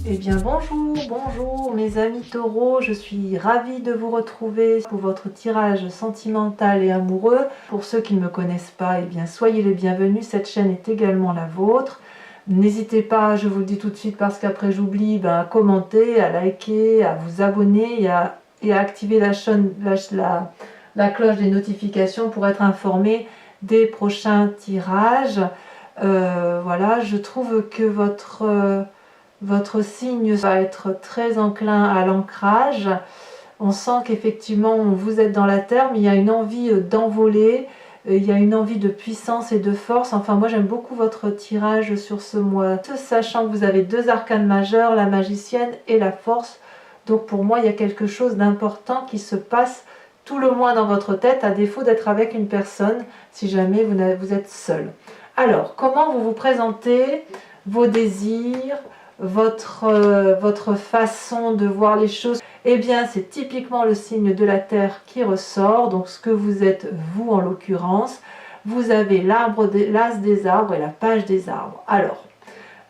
Eh bien bonjour mes amis taureaux, je suis ravie de vous retrouver pour votre tirage sentimental et amoureux. Pour ceux qui ne me connaissent pas, eh bien soyez les bienvenus, cette chaîne est également la vôtre. N'hésitez pas, je vous le dis tout de suite parce qu'après j'oublie, à commenter, à liker, à vous abonner et à activer la cloche des notifications pour être informé des prochains tirages. Voilà, je trouve que votre signe va être très enclin à l'ancrage. On sent qu'effectivement vous êtes dans la terre, mais il y a une envie d'envoler, il y a une envie de puissance et de force. Enfin, moi j'aime beaucoup votre tirage sur ce mois, sachant que vous avez deux arcanes majeurs, la magicienne et la force. Donc pour moi il y a quelque chose d'important qui se passe tout le mois dans votre tête, à défaut d'être avec une personne, si jamais vous êtes seul. Alors, comment vous vous présentez, vos désirs, votre façon de voir les choses? Eh bien, c'est typiquement le signe de la terre qui ressort. Donc, ce que vous êtes, vous en l'occurrence, vous avez l'as des arbres et la page des arbres. Alors,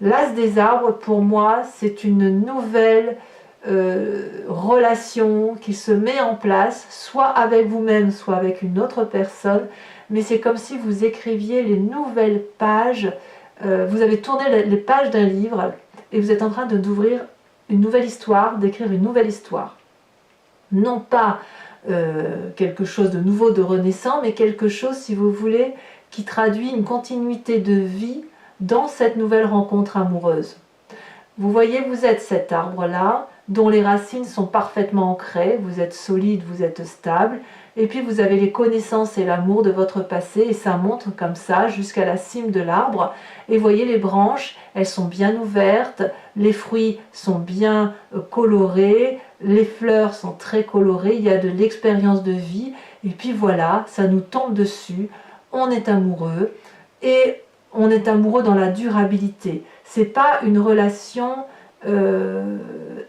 l'as des arbres, pour moi, c'est une nouvelle relation qui se met en place, soit avec vous-même, soit avec une autre personne. Mais c'est comme si vous écriviez les nouvelles pages. Vous avez tourné les pages d'un livre et vous êtes en train d'ouvrir une nouvelle histoire, d'écrire une nouvelle histoire. Non pas quelque chose de nouveau, de renaissant, mais quelque chose, si vous voulez, qui traduit une continuité de vie dans cette nouvelle rencontre amoureuse. Vous voyez, vous êtes cet arbre-là, dont les racines sont parfaitement ancrées, vous êtes solide, vous êtes stable, et puis vous avez les connaissances et l'amour de votre passé, et ça monte comme ça jusqu'à la cime de l'arbre. Et vous voyez les branches, elles sont bien ouvertes, les fruits sont bien colorés, les fleurs sont très colorées, il y a de l'expérience de vie, et puis voilà, ça nous tombe dessus, on est amoureux, et on est amoureux dans la durabilité. C'est pas une relation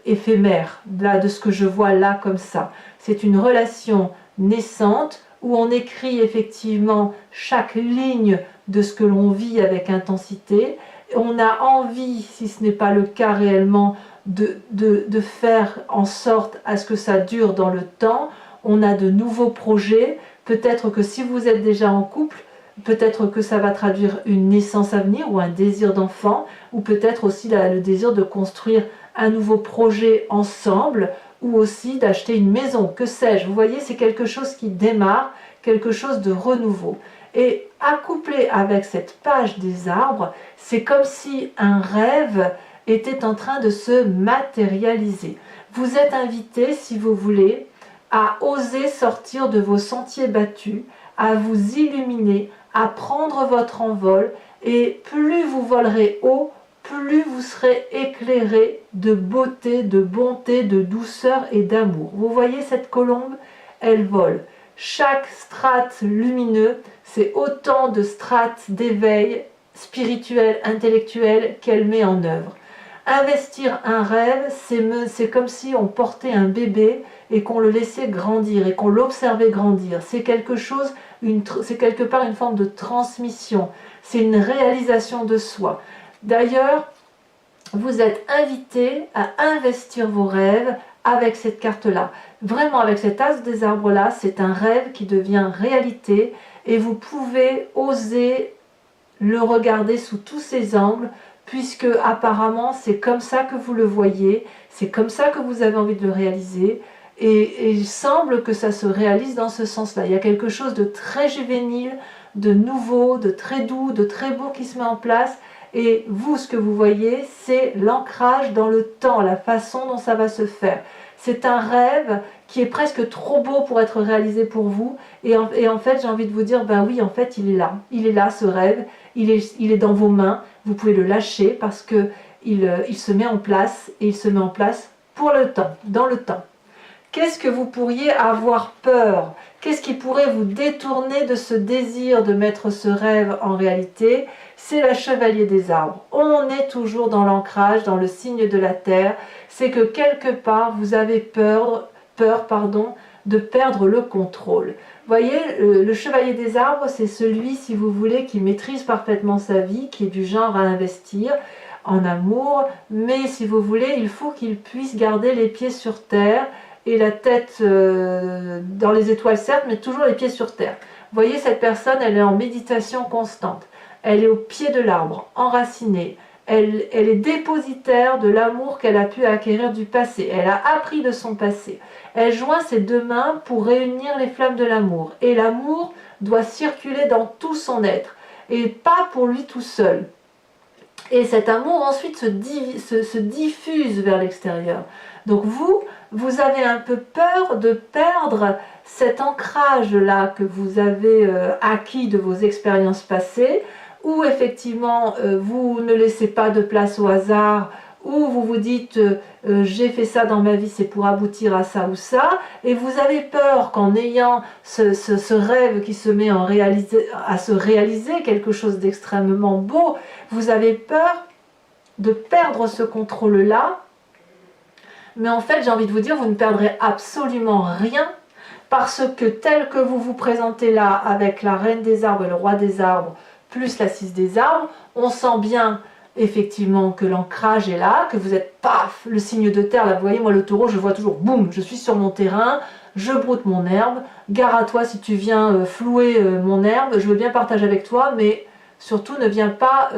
éphémère, là, de ce que je vois là comme ça. C'est une relation naissante où on écrit effectivement chaque ligne de ce que l'on vit avec intensité. On a envie, si ce n'est pas le cas réellement, de faire en sorte à ce que ça dure dans le temps. On a de nouveaux projets. Peut-être que si vous êtes déjà en couple, peut-être que ça va traduire une naissance à venir ou un désir d'enfant, ou peut-être aussi le désir de construire un nouveau projet ensemble, ou aussi d'acheter une maison, que sais-je. Vous voyez, c'est quelque chose qui démarre, quelque chose de renouveau. Et accouplé avec cette page des arbres, c'est comme si un rêve était en train de se matérialiser. Vous êtes invité, si vous voulez, à oser sortir de vos sentiers battus, à vous illuminer, à prendre votre envol, et plus vous volerez haut, plus vous serez éclairé de beauté, de bonté, de douceur et d'amour. Vous voyez cette colombe, elle vole. Chaque strate lumineux, c'est autant de strates d'éveil spirituel, intellectuel qu'elle met en œuvre. Investir un rêve, c'est comme si on portait un bébé et qu'on le laissait grandir et qu'on l'observait grandir. C'est quelque chose, c'est quelque part une forme de transmission. C'est une réalisation de soi. D'ailleurs, vous êtes invité à investir vos rêves avec cette carte-là. Vraiment, avec cet as des arbres-là, c'est un rêve qui devient réalité et vous pouvez oser le regarder sous tous ses angles, puisque apparemment c'est comme ça que vous le voyez, c'est comme ça que vous avez envie de le réaliser, et il semble que ça se réalise dans ce sens-là. Il y a quelque chose de très juvénile, de nouveau, de très doux, de très beau qui se met en place, et vous, ce que vous voyez, c'est l'ancrage dans le temps, la façon dont ça va se faire. C'est un rêve qui est presque trop beau pour être réalisé pour vous, et en fait j'ai envie de vous dire, ben oui, en fait il est là ce rêve, il est dans vos mains, vous pouvez le lâcher parce que il se met en place, et il se met en place pour le temps, dans le temps. Qu'est-ce que vous pourriez avoir peur? Qu'est-ce qui pourrait vous détourner de ce désir de mettre ce rêve en réalité? C'est la chevalier des arbres. On est toujours dans l'ancrage, dans le signe de la terre. C'est que quelque part, vous avez peur de perdre le contrôle. Vous voyez, le chevalier des arbres, c'est celui, si vous voulez, qui maîtrise parfaitement sa vie, qui est du genre à investir, en amour, mais si vous voulez, il faut qu'il puisse garder les pieds sur terre et la tête dans les étoiles certes, mais toujours les pieds sur terre. Vous voyez, cette personne, elle est en méditation constante, elle est au pied de l'arbre, enracinée, elle est dépositaire de l'amour qu'elle a pu acquérir du passé, elle a appris de son passé, elle joint ses deux mains pour réunir les flammes de l'amour, et l'amour doit circuler dans tout son être, et pas pour lui tout seul. Et cet amour ensuite se diffuse vers l'extérieur. Donc vous avez un peu peur de perdre cet ancrage-là que vous avez acquis de vos expériences passées, où effectivement vous ne laissez pas de place au hasard, où vous vous dites j'ai fait ça dans ma vie, c'est pour aboutir à ça ou ça, et vous avez peur qu'en ayant ce rêve qui se met à se réaliser, quelque chose d'extrêmement beau, vous avez peur de perdre ce contrôle-là. Mais en fait, j'ai envie de vous dire, vous ne perdrez absolument rien, parce que tel que vous vous présentez là, avec la reine des arbres et le roi des arbres, plus la 6 des arbres, on sent bien effectivement que l'ancrage est là, que vous êtes paf, le signe de terre, là vous voyez, moi le taureau, je vois toujours, boum, je suis sur mon terrain, je broute mon herbe, gare à toi si tu viens flouer mon herbe, je veux bien partager avec toi, mais surtout ne viens pas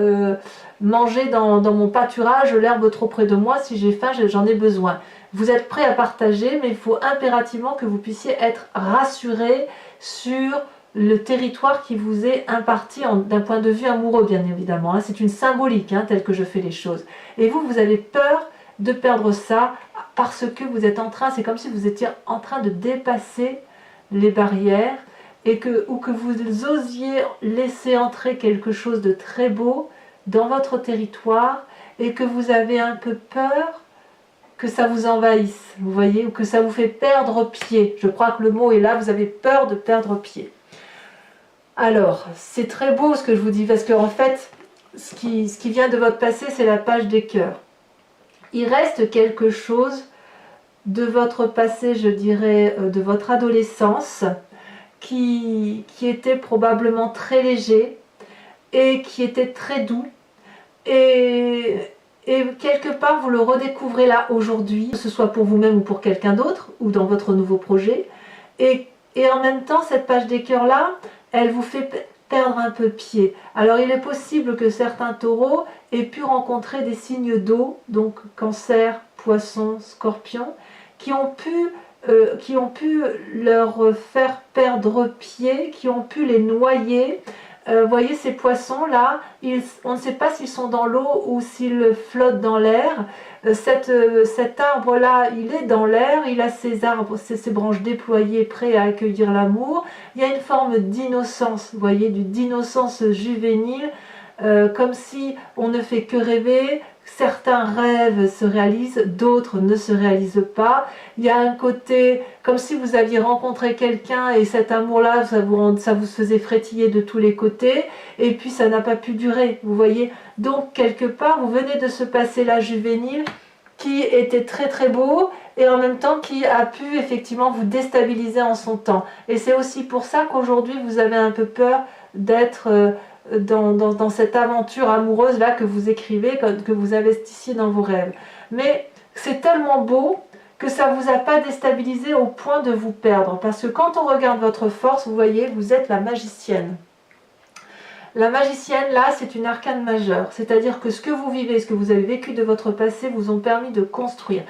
manger dans mon pâturage l'herbe trop près de moi, si j'ai faim, j'en ai besoin. Vous êtes prêt à partager, mais il faut impérativement que vous puissiez être rassuré sur le territoire qui vous est imparti d'un point de vue amoureux, bien évidemment. Hein. C'est une symbolique, hein, telle que je fais les choses. Et vous avez peur de perdre ça parce que vous êtes en train, c'est comme si vous étiez en train de dépasser les barrières ou que vous osiez laisser entrer quelque chose de très beau dans votre territoire et que vous avez un peu peur que ça vous envahisse, vous voyez, ou que ça vous fait perdre pied. Je crois que le mot est là, vous avez peur de perdre pied. Alors, c'est très beau ce que je vous dis, parce qu'en fait, ce qui vient de votre passé, c'est la page des cœurs. Il reste quelque chose de votre passé, je dirais, de votre adolescence, qui était probablement très léger et qui était très doux. Et quelque part, vous le redécouvrez là aujourd'hui, que ce soit pour vous-même ou pour quelqu'un d'autre, ou dans votre nouveau projet. Et en même temps, cette page des cœurs là, elle vous fait perdre un peu pied. Alors il est possible que certains taureaux aient pu rencontrer des signes d'eau, donc cancer, poisson, scorpion, qui ont pu leur faire perdre pied, qui ont pu les noyer. Vous voyez ces poissons là, on ne sait pas s'ils sont dans l'eau ou s'ils flottent dans l'air. Cet arbre là, il est dans l'air, il a ses branches déployées, prêts à accueillir l'amour. Il y a une forme d'innocence, vous voyez, d'innocence juvénile, comme si on ne fait que rêver. Certains rêves se réalisent, d'autres ne se réalisent pas. Il y a un côté, comme si vous aviez rencontré quelqu'un et cet amour-là, ça vous faisait frétiller de tous les côtés, et puis ça n'a pas pu durer, vous voyez. Donc, quelque part, vous venez de se passer là juvénile, qui était très très beau, et en même temps qui a pu effectivement vous déstabiliser en son temps. Et c'est aussi pour ça qu'aujourd'hui, vous avez un peu peur d'être... Dans cette aventure amoureuse là que vous écrivez, que vous investissiez dans vos rêves. Mais c'est tellement beau que ça ne vous a pas déstabilisé au point de vous perdre. Parce que quand on regarde votre force, vous voyez, vous êtes la magicienne. La magicienne, là, c'est une arcane majeure. C'est-à-dire que ce que vous vivez, ce que vous avez vécu de votre passé, vous ont permis de construire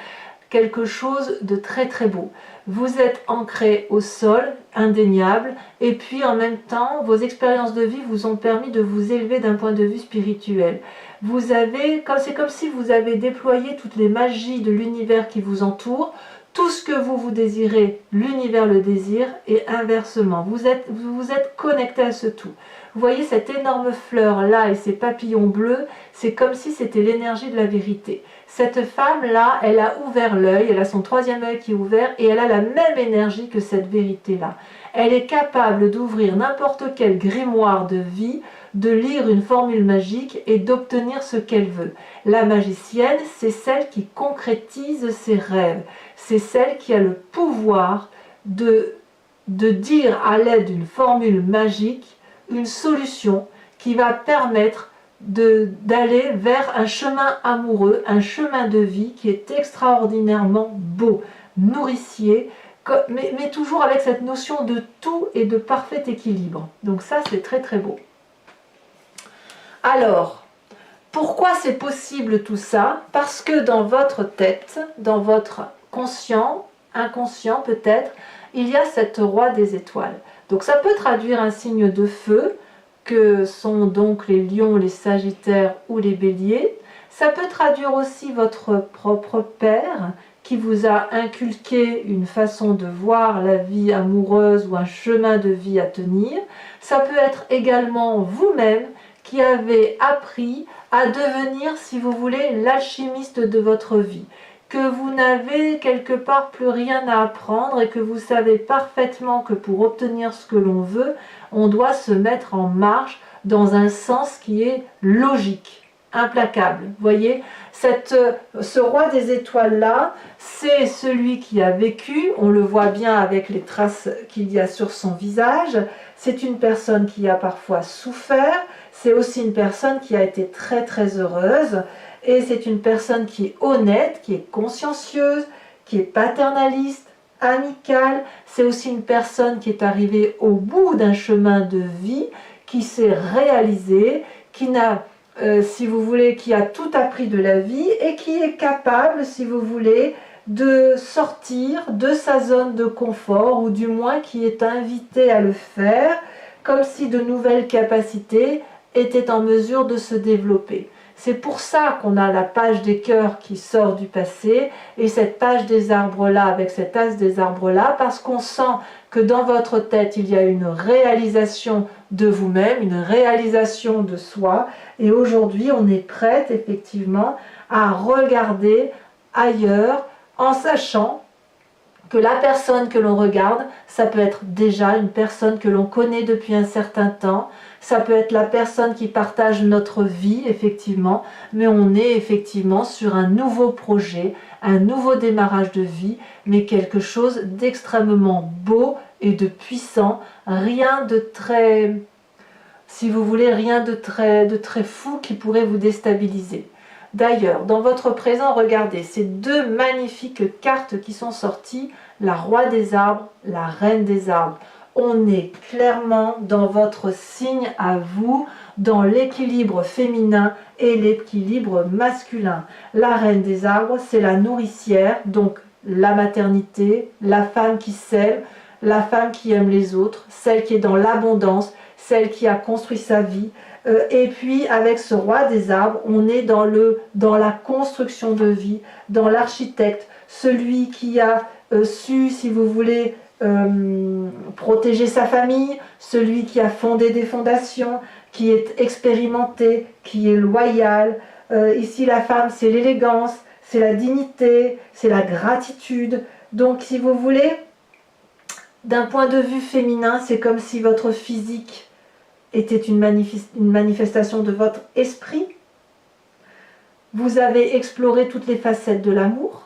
quelque chose de très très beau. Vous êtes ancré au sol, indéniable, et puis en même temps, vos expériences de vie vous ont permis de vous élever d'un point de vue spirituel. C'est comme si vous avez déployé toutes les magies de l'univers qui vous entoure. Tout ce que vous désirez, l'univers le désire, et inversement. Vous êtes connecté à ce tout. Vous voyez cette énorme fleur là et ces papillons bleus, c'est comme si c'était l'énergie de la vérité. Cette femme-là, elle a ouvert l'œil, elle a son troisième œil qui est ouvert et elle a la même énergie que cette vérité-là. Elle est capable d'ouvrir n'importe quel grimoire de vie, de lire une formule magique et d'obtenir ce qu'elle veut. La magicienne, c'est celle qui concrétise ses rêves. C'est celle qui a le pouvoir de dire à l'aide d'une formule magique une solution qui va permettre d'aller vers un chemin amoureux, un chemin de vie qui est extraordinairement beau, nourricier, mais toujours avec cette notion de tout et de parfait équilibre. Donc ça, c'est très très beau. Alors, pourquoi c'est possible tout ça? Parce que dans votre tête, dans votre conscient, inconscient peut-être, il y a cette roi des étoiles. Donc ça peut traduire un signe de feu, que sont donc les lions, les sagittaires ou les béliers. Ça peut traduire aussi votre propre père, qui vous a inculqué une façon de voir la vie amoureuse ou un chemin de vie à tenir. Ça peut être également vous-même qui avez appris à devenir, si vous voulez, l'alchimiste de votre vie, que vous n'avez quelque part plus rien à apprendre et que vous savez parfaitement que pour obtenir ce que l'on veut, on doit se mettre en marche dans un sens qui est logique, implacable. Vous voyez, ce roi des étoiles-là, c'est celui qui a vécu, on le voit bien avec les traces qu'il y a sur son visage, c'est une personne qui a parfois souffert, c'est aussi une personne qui a été très très heureuse, et c'est une personne qui est honnête, qui est consciencieuse, qui est paternaliste, amicale. C'est aussi une personne qui est arrivée au bout d'un chemin de vie, qui s'est réalisée, qui n'a, si vous voulez, qui a tout appris de la vie et qui est capable, si vous voulez, de sortir de sa zone de confort, ou du moins qui est invité à le faire, comme si de nouvelles capacités étaient en mesure de se développer. C'est pour ça qu'on a la page des cœurs qui sort du passé et cette page des arbres là avec cet as des arbres là, parce qu'on sent que dans votre tête il y a une réalisation de vous-même, une réalisation de soi, et aujourd'hui on est prête effectivement à regarder ailleurs en sachant que la personne que l'on regarde, ça peut être déjà une personne que l'on connaît depuis un certain temps, ça peut être la personne qui partage notre vie, effectivement, mais on est effectivement sur un nouveau projet, un nouveau démarrage de vie, mais quelque chose d'extrêmement beau et de puissant, rien de très, si vous voulez, rien de très fou qui pourrait vous déstabiliser. D'ailleurs, dans votre présent, regardez, ces deux magnifiques cartes qui sont sorties, la roi des arbres, la reine des arbres. On est clairement dans votre signe à vous, dans l'équilibre féminin et l'équilibre masculin. La reine des arbres, c'est la nourricière, donc la maternité, la femme qui sème, la femme qui aime les autres, celle qui est dans l'abondance, celle qui a construit sa vie. Et puis avec ce roi des arbres, on est dans la construction de vie, dans l'architecte, celui qui a su, si vous voulez, protéger sa famille, celui qui a fondé des fondations, qui est expérimenté, qui est loyal. Ici la femme, c'est l'élégance, c'est la dignité, c'est la gratitude. Donc si vous voulez, d'un point de vue féminin, c'est comme si votre physique était une manifestation de votre esprit. Vous avez exploré toutes les facettes de l'amour.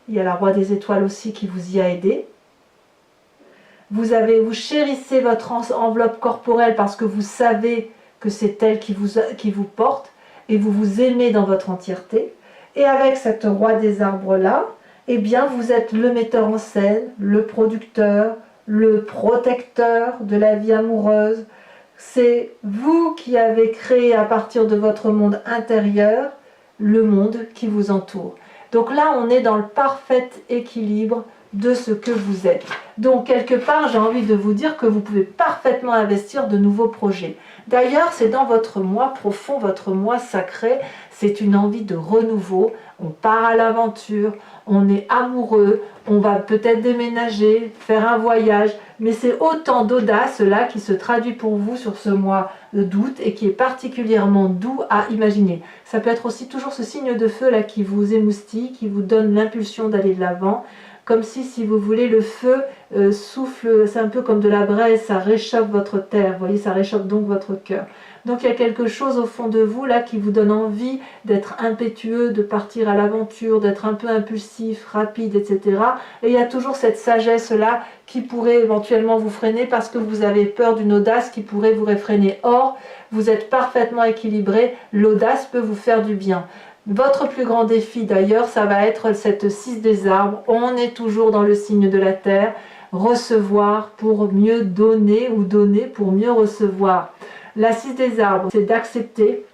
Il y a la roi des étoiles aussi qui vous y a aidé. Vous chérissez votre enveloppe corporelle parce que vous savez que c'est elle qui vous porte et vous vous aimez dans votre entièreté. Et avec cette roi des arbres là, eh bien vous êtes le metteur en scène, le producteur, le protecteur de la vie amoureuse. C'est vous qui avez créé à partir de votre monde intérieur le monde qui vous entoure. Donc là, on est dans le parfait équilibre de ce que vous êtes. Donc quelque part, j'ai envie de vous dire que vous pouvez parfaitement investir de nouveaux projets. D'ailleurs, c'est dans votre moi profond, votre moi sacré, c'est une envie de renouveau. On part à l'aventure, on est amoureux, on va peut-être déménager, faire un voyage, mais c'est autant d'audace là qui se traduit pour vous sur ce mois d'août et qui est particulièrement doux à imaginer. Ça peut être aussi toujours ce signe de feu là qui vous émoustille, qui vous donne l'impulsion d'aller de l'avant, comme si vous voulez, le feu souffle, c'est un peu comme de la braise, ça réchauffe votre terre, vous voyez, ça réchauffe donc votre cœur. Donc il y a quelque chose au fond de vous là qui vous donne envie d'être impétueux, de partir à l'aventure, d'être un peu impulsif, rapide, etc. Et il y a toujours cette sagesse là qui pourrait éventuellement vous freiner parce que vous avez peur d'une audace qui pourrait vous réfréner. Or, vous êtes parfaitement équilibré, l'audace peut vous faire du bien. Votre plus grand défi d'ailleurs, ça va être cette 6 des arbres. On est toujours dans le signe de la terre, recevoir pour mieux donner ou donner pour mieux recevoir. La 6 des arbres, c'est d'accepter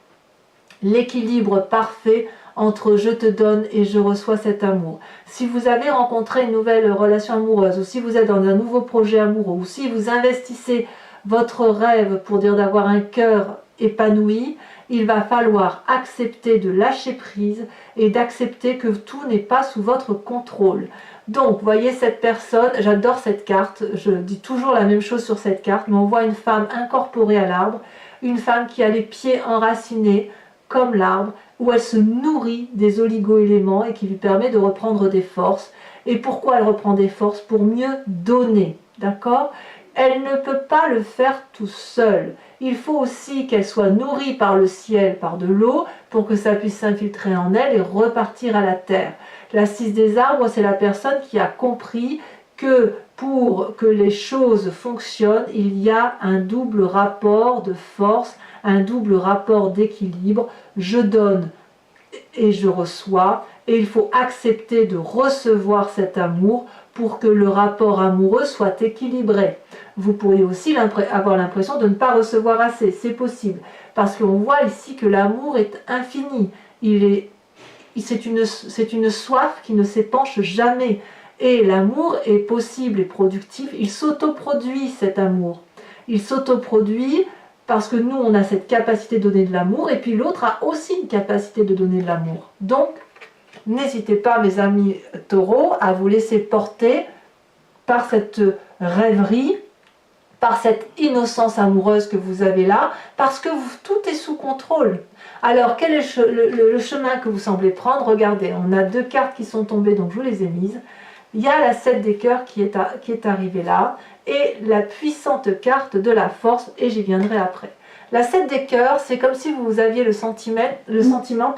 l'équilibre parfait entre je te donne et je reçois cet amour. Si vous avez rencontré une nouvelle relation amoureuse, ou si vous êtes dans un nouveau projet amoureux, ou si vous investissez votre rêve pour dire d'avoir un cœur épanoui, il va falloir accepter de lâcher prise et d'accepter que tout n'est pas sous votre contrôle. Donc, voyez cette personne, j'adore cette carte, je dis toujours la même chose sur cette carte, mais on voit une femme incorporée à l'arbre, une femme qui a les pieds enracinés comme l'arbre, où elle se nourrit des oligo-éléments et qui lui permet de reprendre des forces. Et pourquoi elle reprend des forces? Pour mieux donner, d'accord? Elle ne peut pas le faire tout seul. Il faut aussi qu'elle soit nourrie par le ciel, par de l'eau, pour que ça puisse s'infiltrer en elle et repartir à la terre. La 6 des arbres, c'est la personne qui a compris que pour que les choses fonctionnent, il y a un double rapport de force, un double rapport d'équilibre. Je donne et je reçois, et il faut accepter de recevoir cet amour pour que le rapport amoureux soit équilibré. Vous pourriez aussi avoir l'impression de ne pas recevoir assez, c'est possible, parce qu'on voit ici que l'amour est infini, c'est une soif qui ne s'épanche jamais, et l'amour est possible et productif, il s'autoproduit cet amour, il s'autoproduit parce que nous on a cette capacité de donner de l'amour, et puis l'autre a aussi une capacité de donner de l'amour. Donc, n'hésitez pas, mes amis taureaux, à vous laisser porter par cette rêverie, par cette innocence amoureuse que vous avez là, parce que tout est sous contrôle. Alors, quel est le chemin que vous semblez prendre? Regardez, on a 2 cartes qui sont tombées, donc je vous les ai mises. Il y a la 7 des cœurs qui est arrivée là, et la puissante carte de la force, et j'y viendrai après. La 7 des cœurs, c'est comme si vous aviez le sentiment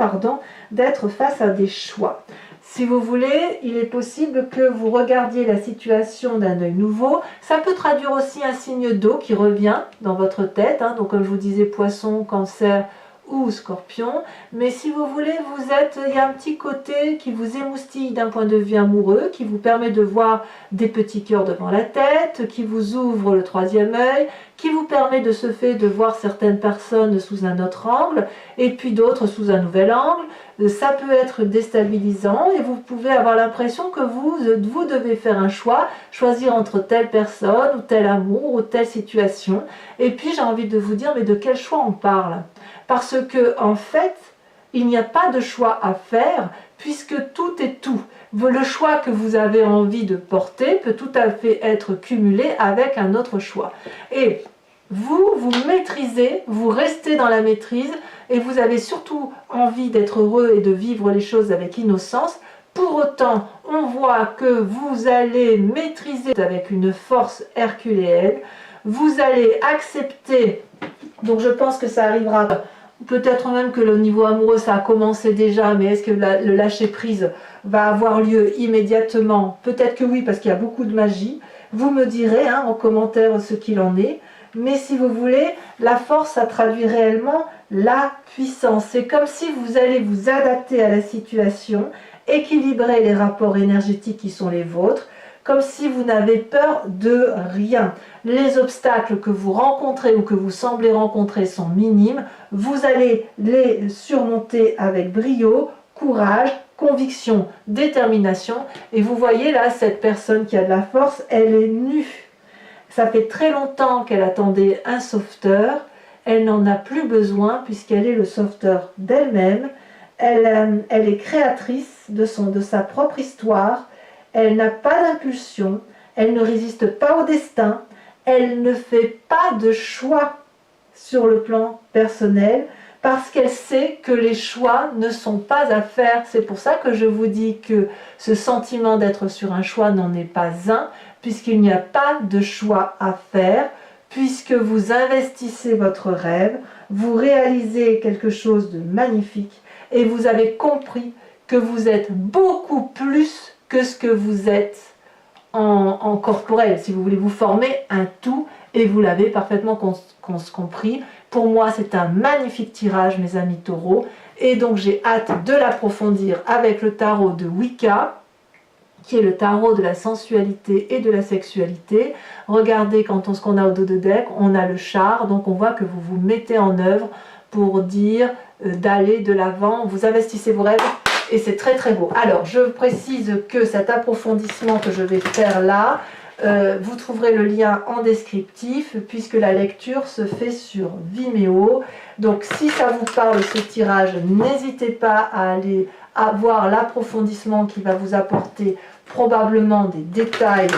d'être face à des choix. Si vous voulez, il est possible que vous regardiez la situation d'un œil nouveau. Ça peut traduire aussi un signe d'eau qui revient dans votre tête, hein, donc comme je vous disais, poisson, cancer ou scorpion. Mais si vous voulez, il y a un petit côté qui vous émoustille d'un point de vue amoureux, qui vous permet de voir des petits cœurs devant la tête, qui vous ouvre le 3e œil, qui vous permet de ce fait de voir certaines personnes sous un autre angle, et puis d'autres sous un nouvel angle. Ça peut être déstabilisant et vous pouvez avoir l'impression que vous devez faire un choix, choisir entre telle personne ou tel amour ou telle situation. Et puis j'ai envie de vous dire, mais de quel choix on parle? Parce que en fait, il n'y a pas de choix à faire puisque tout est tout. Le choix que vous avez envie de porter peut tout à fait être cumulé avec un autre choix. Et vous maîtrisez, vous restez dans la maîtrise et vous avez surtout envie d'être heureux et de vivre les choses avec innocence. Pour autant, on voit que vous allez maîtriser avec une force herculéenne, vous allez accepter, donc je pense que ça arrivera, peut-être même que le niveau amoureux ça a commencé déjà, mais est-ce que le lâcher prise va avoir lieu immédiatement? Peut-être que oui, parce qu'il y a beaucoup de magie. Vous me direz en commentaire ce qu'il en est. Mais si vous voulez, la force, ça traduit réellement la puissance. C'est comme si vous allez vous adapter à la situation, équilibrer les rapports énergétiques qui sont les vôtres, comme si vous n'avez peur de rien. Les obstacles que vous rencontrez ou que vous semblez rencontrer sont minimes. Vous allez les surmonter avec brio, courage, conviction, détermination. Et vous voyez là, cette personne qui a de la force, elle est nue. Ça fait très longtemps qu'elle attendait un sauveteur, elle n'en a plus besoin puisqu'elle est le sauveteur d'elle-même, elle est créatrice de sa propre histoire, elle n'a pas d'impulsion, elle ne résiste pas au destin, elle ne fait pas de choix sur le plan personnel, parce qu'elle sait que les choix ne sont pas à faire. C'est pour ça que je vous dis que ce sentiment d'être sur un choix n'en est pas un, puisqu'il n'y a pas de choix à faire, puisque vous investissez votre rêve, vous réalisez quelque chose de magnifique et vous avez compris que vous êtes beaucoup plus que ce que vous êtes en corporel. Si vous voulez vous former un tout, et vous l'avez parfaitement compris. Pour moi, c'est un magnifique tirage, mes amis taureaux, et donc j'ai hâte de l'approfondir avec le tarot de Wicca, qui est le tarot de la sensualité et de la sexualité. Regardez, ce qu'on a au dos de deck, on a le char, donc on voit que vous vous mettez en œuvre pour dire d'aller de l'avant, vous investissez vos rêves, et c'est très très beau. Alors, je précise que cet approfondissement que je vais faire là, vous trouverez le lien en descriptif, puisque la lecture se fait sur Vimeo. Donc si ça vous parle ce tirage, n'hésitez pas à aller voir l'approfondissement qui va vous apporter probablement des détails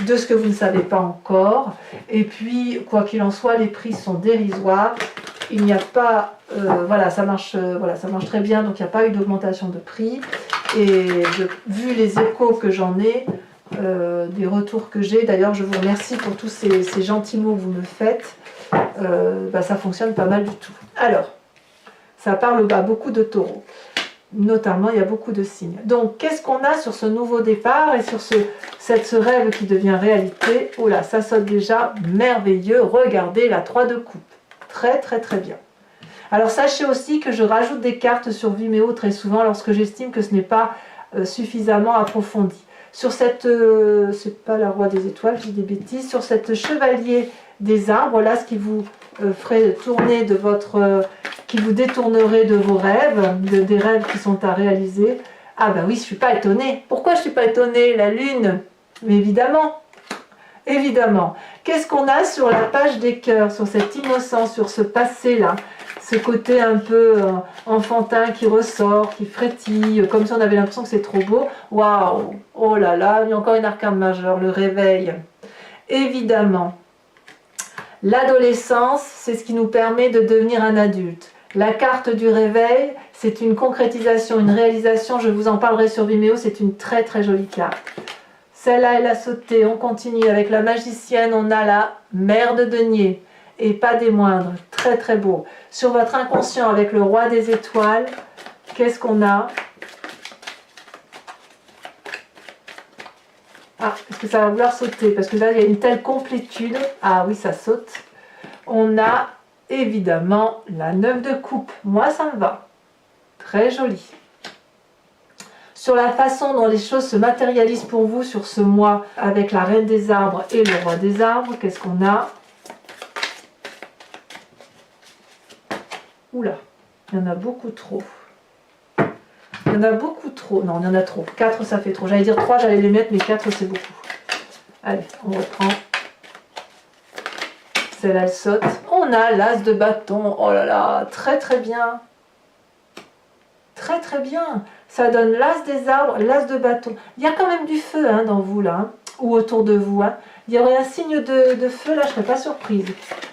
de ce que vous ne savez pas encore. Et puis, quoi qu'il en soit, les prix sont dérisoires. Il n'y a pas... voilà, ça marche très bien, donc il n'y a pas eu d'augmentation de prix. Et vu les échos que j'en ai, des retours que j'ai, d'ailleurs je vous remercie pour tous ces gentils mots que vous me faites, ça fonctionne pas mal du tout. Alors, ça parle à beaucoup de taureaux, notamment il y a beaucoup de signes. Donc qu'est-ce qu'on a sur ce nouveau départ et sur ce rêve qui devient réalité? Oh là, ça saute déjà merveilleux. Regardez la 3 de coupe, très très très bien. Alors sachez aussi que je rajoute des cartes sur Vimeo très souvent lorsque j'estime que ce n'est pas suffisamment approfondi. Sur cette, c'est pas la roi des étoiles, je dis des bêtises, sur cette chevalier des arbres, là, ce qui vous ferait tourner de votre, qui vous détournerait de vos rêves, des rêves qui sont à réaliser. Ah ben oui, je suis pas étonnée. Pourquoi je suis pas étonnée? La lune, mais évidemment, évidemment. Qu'est-ce qu'on a sur la page des cœurs, sur cette innocence, sur ce passé-là? Ce côté un peu enfantin qui ressort, qui frétille, comme si on avait l'impression que c'est trop beau. Waouh! Oh là là, il y a encore une arcane majeure, le réveil. Évidemment, l'adolescence, c'est ce qui nous permet de devenir un adulte. La carte du réveil, c'est une concrétisation, une réalisation, je vous en parlerai sur Vimeo, c'est une très très jolie carte. Celle-là, elle a sauté, on continue avec la magicienne, on a la mère de denier. Et pas des moindres, très très beau. Sur votre inconscient avec le roi des étoiles, qu'est-ce qu'on a? Ah, est-ce que ça va vouloir sauter? Parce que là, il y a une telle complétude. Ah oui, ça saute. On a évidemment la 9 de coupe. Moi, ça me va. Très joli. Sur la façon dont les choses se matérialisent pour vous sur ce mois avec la reine des arbres et le roi des arbres, qu'est-ce qu'on a? Oula, il y en a beaucoup trop. Il y en a beaucoup trop. Non, il y en a trop. 4, ça fait trop. J'allais dire 3, j'allais les mettre, mais 4, c'est beaucoup. Allez, on reprend. Celle-là, elle saute. On a l'as de bâton. Oh là là, très très bien. Très très bien. Ça donne l'as des arbres, l'as de bâton. Il y a quand même du feu dans vous, là, ou autour de vous. Il y aurait un signe de feu, là, je ne serais pas surprise.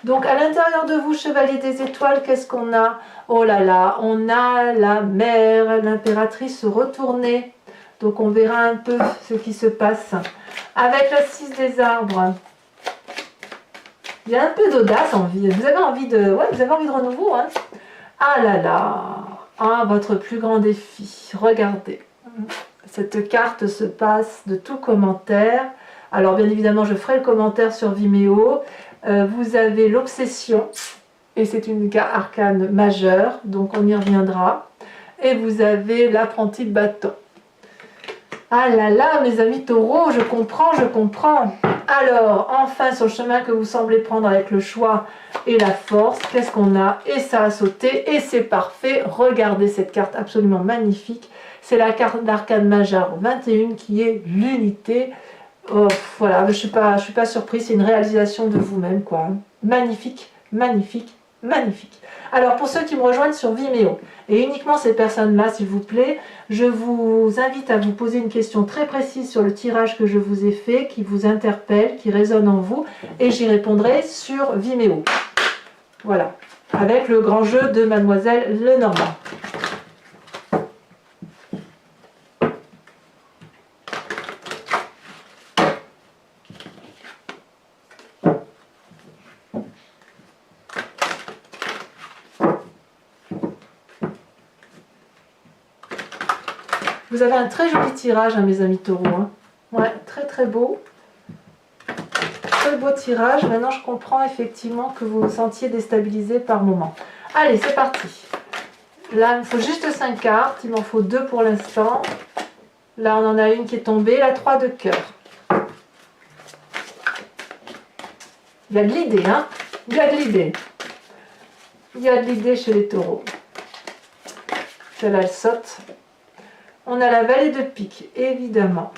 Donc, à l'intérieur de vous, chevalier des étoiles, qu'est-ce qu'on a? Oh là là, on a la mère, l'impératrice retournée. Donc, on verra un peu ce qui se passe. Avec la 6 des arbres, il y a un peu d'audace en vie. Vous avez envie de, ouais, vous avez envie de renouveau. Ah là là, votre plus grand défi. Regardez, cette carte se passe de tout commentaire. Alors bien évidemment, je ferai le commentaire sur Vimeo. Vous avez l'obsession, et c'est une arcane majeure, donc on y reviendra. Et vous avez l'apprenti de bâton. Ah là là, mes amis taureaux, je comprends, je comprends. Alors, enfin, sur le chemin que vous semblez prendre avec le choix et la force, qu'est-ce qu'on a? Et ça a sauté, et c'est parfait. Regardez cette carte absolument magnifique. C'est la carte d'arcane majeure 21 qui est l'unité. Oh, voilà, je suis pas surprise, c'est une réalisation de vous-même, quoi. Magnifique, magnifique, magnifique. Alors, pour ceux qui me rejoignent sur Vimeo, et uniquement ces personnes-là, s'il vous plaît, je vous invite à vous poser une question très précise sur le tirage que je vous ai fait, qui vous interpelle, qui résonne en vous, et j'y répondrai sur Vimeo. Voilà. avec le grand jeu de Mademoiselle Lenormand. Vous avez un très joli tirage, hein, mes amis taureaux. Hein. Ouais, très très beau. Très beau tirage. Maintenant, je comprends effectivement que vous vous sentiez déstabilisé par moment. Allez, c'est parti. Là, il me faut juste 5 cartes. Il m'en faut 2 pour l'instant. Là, on en a une qui est tombée. La 3 de cœur. Il y a de l'idée, hein. Il y a de l'idée. Il y a de l'idée chez les taureaux. Celle-là, elle saute. On a la vallée de pique, évidemment.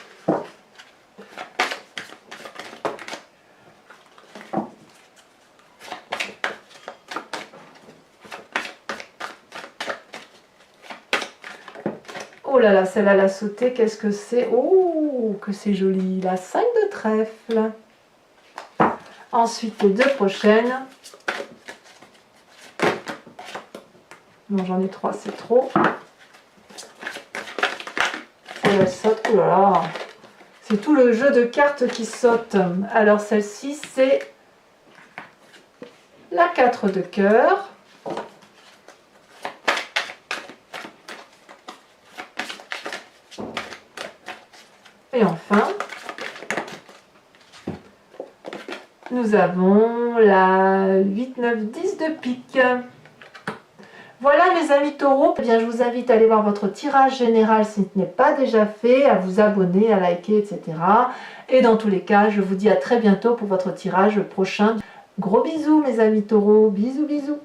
Oh là là, celle-là, elle a sauté. Qu'est-ce que c'est? Oh, que c'est joli. La 5 de trèfle. Ensuite, les 2 prochaines. Non, j'en ai 3, c'est trop. Elle saute. Oh là là. C'est tout le jeu de cartes qui saute. Alors, celle-ci, c'est la 4 de cœur. Et enfin, nous avons la 8, 9, 10 de pique. Voilà mes amis taureaux, eh bien, je vous invite à aller voir votre tirage général si ce n'est pas déjà fait, à vous abonner, à liker, etc. Et dans tous les cas, je vous dis à très bientôt pour votre tirage prochain. Gros bisous mes amis taureaux, bisous bisous.